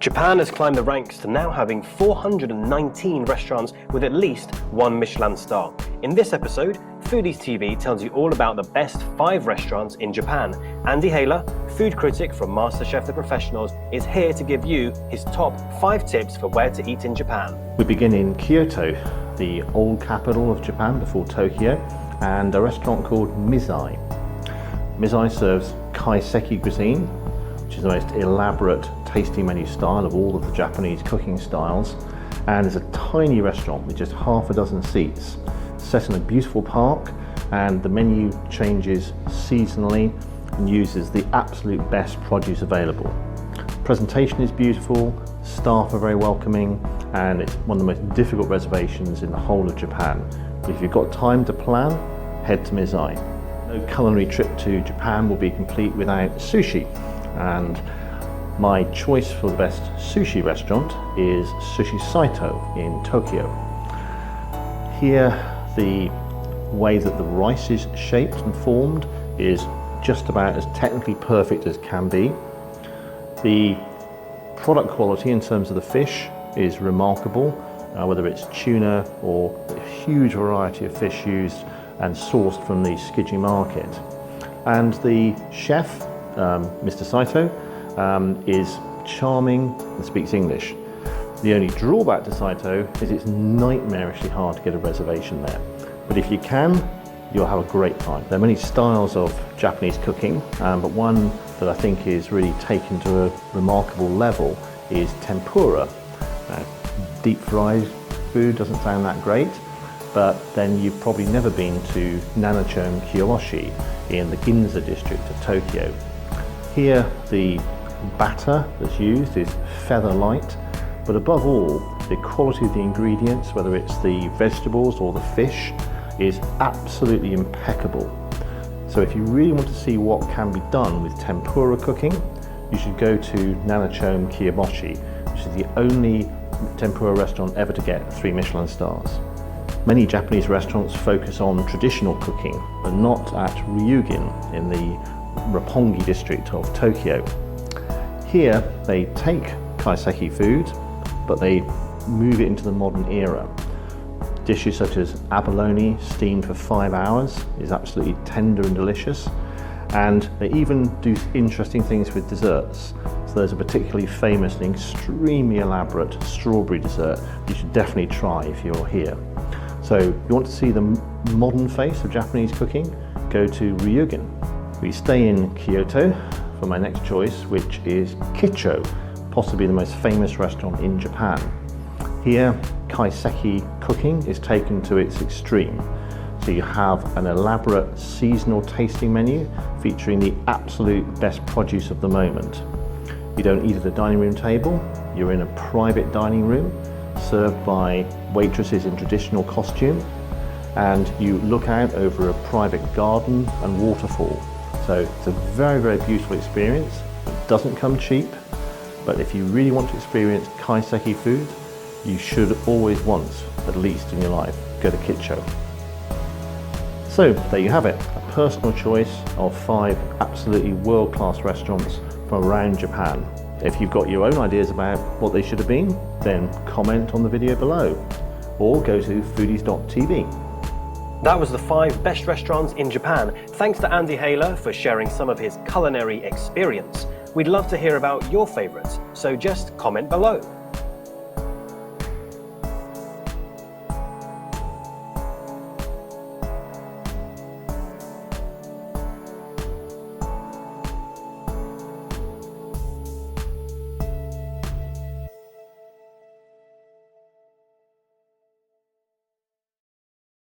Japan has climbed the ranks to now having 419 restaurants with at least one Michelin star. In this episode, Foodiez TV tells you all about the best 5 restaurants in Japan. Andy Haler, food critic from MasterChef The Professionals, is here to give you his top 5 tips for where to eat in Japan. We begin in Kyoto, the old capital of Japan before Tokyo, and a restaurant called Mizai. Mizai serves kaiseki cuisine, which is the most elaborate tasting menu style of all of the Japanese cooking styles, and is a tiny restaurant with just half a dozen seats, set in a beautiful park, and the menu changes seasonally and uses the absolute best produce available. Presentation is beautiful, staff are very welcoming, and it's one of the most difficult reservations in the whole of Japan. If you've got time to plan, head to Mizai. No culinary trip to Japan will be complete without sushi, and my choice for the best sushi restaurant is Sushi Saito in Tokyo. Here, the way that the rice is shaped and formed is just about as technically perfect as can be. The product quality in terms of the fish is remarkable, whether it's tuna or a huge variety of fish used and sourced from the Tsukiji market. And the chef, Mr. Saito, is charming and speaks English. The only drawback to Saito is it's nightmarishly hard to get a reservation there. But if you can, you'll have a great time. There are many styles of Japanese cooking, but one that I think is really taken to a remarkable level is tempura. Deep fried food doesn't sound that great, but then you've probably never been to Nanachon Kiyoshi in the Ginza district of Tokyo. Here, the batter that's used is feather light, but above all, the quality of the ingredients, whether it's the vegetables or the fish, is absolutely impeccable. So if you really want to see what can be done with tempura cooking, you should go to Nanachon Kiyoshi, which is the only tempura restaurant ever to get 3 Michelin stars. Many Japanese restaurants focus on traditional cooking, but not at Ryujin in the Roppongi district of Tokyo. Here they take kaiseki food, but they move it into the modern era. Dishes such as abalone steamed for 5 hours is absolutely tender and delicious, and they even do interesting things with desserts. So there's a particularly famous and extremely elaborate strawberry dessert you should definitely try if you're here. So if you want to see the modern face of Japanese cooking, go to Ryujin. We stay in Kyoto for my next choice, which is Kicho, possibly the most famous restaurant in Japan. Here, kaiseki cooking is taken to its extreme. So you have an elaborate seasonal tasting menu featuring the absolute best produce of the moment. You don't eat at a dining room table, you're in a private dining room served by waitresses in traditional costume, and you look out over a private garden and waterfall. So it's a very, very beautiful experience. It doesn't come cheap, but if you really want to experience kaiseki food, you should always once, at least in your life, go to Kicho. So there you have it, a personal choice of 5 absolutely world-class restaurants from around Japan. If you've got your own ideas about what they should have been, then comment on the video below, or go to foodiez.tv. That was the 5 best restaurants in Japan. Thanks to Andy Haler for sharing some of his culinary experience. We'd love to hear about your favourites, so just comment below.